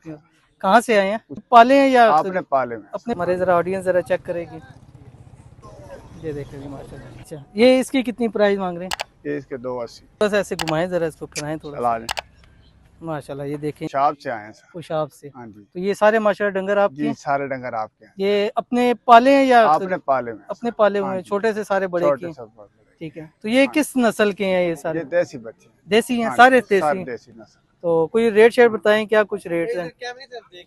सकती हूँ। कहाँ से आए हैं? पाले हैं या आपने पाले में? अपने? हमारे जरा ऑडियंस जरा चेक करेगी। ये देखें जी माशाल्लाह। अच्छा, ये इसकी कितनी प्राइस मांग रहे हैं? ये इसके 280। बस ऐसे घुमाएं जरा, इसको फिराएं थोड़ा सा। माशाल्लाह ये देखें, शाब से आए हैं सर। खुशाब से। हाँ जी। तो ये सारे माशाल्लाह डंगर आपके जी, हैं? सारे डंगर आपके हैं। ये अपने पाले हैं या आपने पाले में? अपने पाले हुए हाँ हैं, जी। छोटे से सारे बड़े छोटे के? सब बड़े। ठीक है। तो ये किस नस्ल के हैं ये सारे? ये देसी बच्चे। देसी हैं? हाँ, सारे देसी सारे हैं? देसी नस्ल। तो कोई रेट शेट बताएं, क्या कुछ रेट है?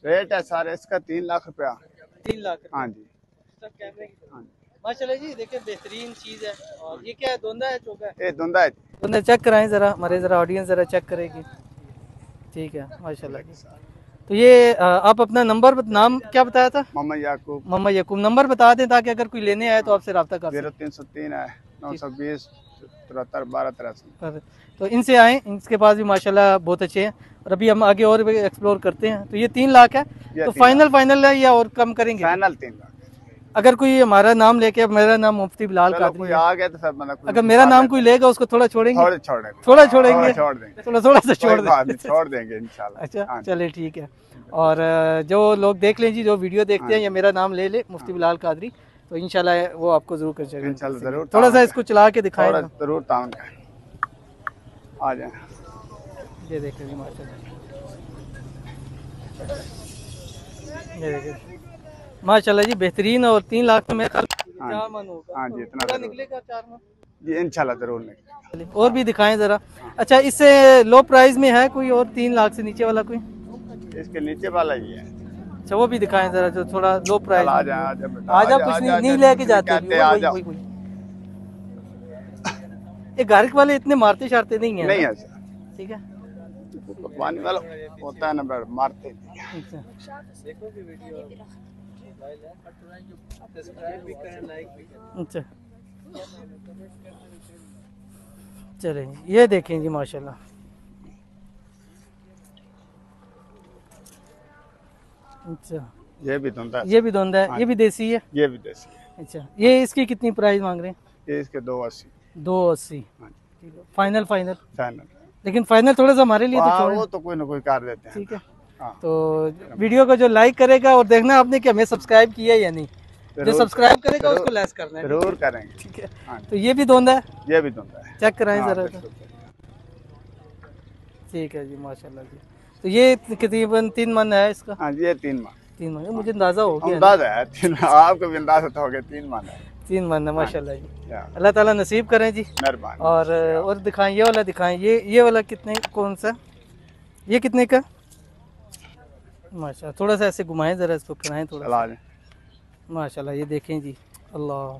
रेट है सारे इसका 3 लाख रुपया। 3 लाख? हाँ जी। हाँ। माशाल्लाह जी देखिए बेहतरीन चीज है। और ये क्या है, दोंदा है चोका है? ये धुंधा है। दोंदा चेक कराएं जरा, हमारे जरा ऑडियंस जरा चेक करेगी। ठीक है माशाल्लाह जी। तो ये आप अपना नंबर नाम क्या बताया था? मोहम्मद याकूब। मोहम्मद याकूब। नंबर बता दें ताकि अगर कोई लेने आए तो आपसे रब्ता कर सके। 0303 है 920 73 12 83। तो इनसे आए, इनके पास भी माशाल्लाह बहुत अच्छे हैं। और अभी हम आगे और भी एक्सप्लोर करते हैं। तो ये 3 लाख है, तो फाइनल है या और कम करेंगे? फाइनल 3 लाख। अगर कोई हमारा नाम लेके, मेरा नाम मुफ्ती बिलाल कादरी है, आ गया तो सब मतलब अगर मेरा नाम कोई लेगा उसको थोड़ा छोड़ेंगे? थोड़ा छोड़ेंगे, थोड़ा छोड़ेंगे, छोड़ देंगे, थोड़ा सा छोड़ देंगे इंशाल्लाह। अच्छा चले ठीक है। और जो लोग देख लें जी, जो वीडियो देखते हैं या मेरा नाम ले ले मुफ्ती बिलाल कादरी, तो इंशाल्लाह वो आपको जरूर कर जाएगा। इंशाल्लाह जरूर। थोड़ा सा इसको चला के दिखाएं जरूर। तावन का आ जाए। ये देखें जी माशाल्लाह, ये देखें माशाल्लाह जी बेहतरीन। और 3 लाख में 4 मन होगा। हाँ जी, इतना निकलेगा 4 मन जी इंशाल्लाह जरूर निकलेगा। और भी दिखाएं जरा। अच्छा, इससे लो प्राइस में है कोई और? 3 लाख से नीचे वाला कोई? इसके नीचे वाला ही है। अच्छा, वो भी दिखाएं जरा जो थोड़ा लो प्राइस। आजा कुछ नहीं लेके जाते ये घर वाले इतने मारते शारते नहीं है? नहीं है सर। ठीक है। पानी वाला होता है ना, मारते। अच्छा चलें, ये देखें जी माशाल्लाह। अच्छा, ये भी धुंधा है। ये भी धुंधा है। ये भी देसी है? ये भी देसी है। अच्छा, ये इसकी कितनी प्राइस मांग रहे हैं? ये इसके 280। 280। फाइनल? फाइनल। लेकिन फाइनल थोड़ा सा हमारे लिए तो छोड़, वो तो कोई ना कोई कर देते हैं। ठीक है। तो वीडियो को जो लाइक करेगा, और देखना आपने कि हमें सब्सक्राइब किया या नहीं, जो सब्सक्राइब करेगा उसको लेस करना है। जरूर करेंगे। ठीक है। तो ये भी धुंधा है? ये भी धुंधा है। चेक कराएं जरा। ठीक है जी माशाल्लाह जी। तो ये तकरीबन 3 मन है इसका? हाँ जी, ये 3 मन। 3 मन मुझे अंदाजा हो गया। अंदाजा है 3, आपको भी अंदाजा तो हो गया। 3 मन है। 3 मन है माशाल्लाह जी। अल्लाह ताला नसीब करें जी, मेहरबानी। और दिखाएं, ये वाला दिखाएं। ये वाला कितने, कौन सा, ये कितने का? माशाल्लाह थोड़ा सा ऐसे घुमाएं जरा, इसको फिराएं थोड़ा सा। माशाल्लाह ये देखें जी, अल्लाह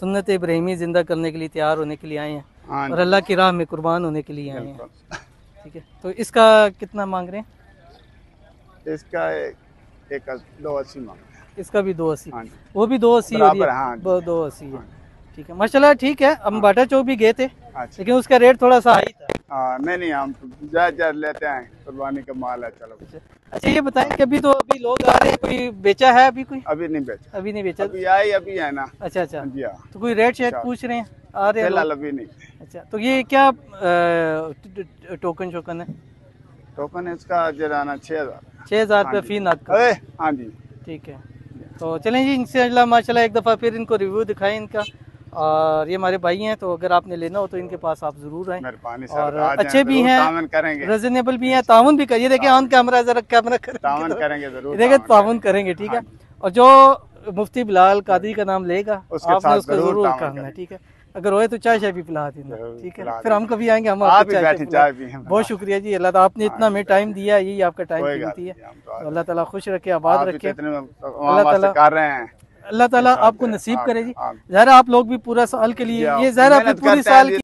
सुन्नत इब्राहिमी जिंदा करने के लिए तैयार होने के लिए आए हैं, और अल्लाह की राह में कुर्बान होने के लिए आए हैं। ठीक है। तो इसका कितना मांग रहे हैं? इसका 280 मांग रहे हैं। इसका भी 280? वो भी 280? 280 है। ठीक है माशाल्लाह। ठीक है। हम बाटा चौक भी गए थे, लेकिन उसका रेट थोड़ा सा हाई था। नहीं, हम जायज लेते हैं, कुर्बानी का माल है। चलो। अच्छा, ये बताएं कि अभी लोग आ रहे हैं, कोई बेचा है अभी? कोई अभी नहीं बेचा। अभी नहीं बेचा? अभी है ना। अच्छा। तो कोई रेट शेट पूछ रहे हैं, आ रहे हैं? अभी नहीं। अच्छा, तो ये क्या टोकन है? टोकन इसका जराना 6000 रुपये फी नाद का। हाँ जी। ठीक है। तो चलें जी, इंशाल्लाह माशाल्लाह एक दफ़ा फिर इनको रिव्यू दिखाएं इनका। और ये हमारे भाई हैं, तो अगर आपने लेना हो तो इनके पास आप जरूर आएं। और अच्छे भी हैं, रीजनेबल भी हैं, ताउन भी करिए। देखिए ऑन कैमरा, जरा कैमरा ताउन करेंगे जरूर। देखिए ताउन करेंगे। ठीक है। और जो मुफ्ती बिलाल कादरी का नाम लेगा आपने उसको जरूर करना है। ठीक है। अगर होए तो चाय भी पिला देना। ठीक है। फिर हम कभी आएंगे, हम आपको चाय भी। बहुत शुक्रिया जी, अल्लाह ताला आपने इतना हमें टाइम दिया, यही आपका टाइम कीमती है। तो अल्लाह ताला खुश रखे, आबाद रखे। अल्लाह ताला कर रहे हैं, अल्लाह ताला आपको नसीब करे जी। ज़रा आप लोग भी पूरा साल के लिए, ये ज़रा पूरी साल की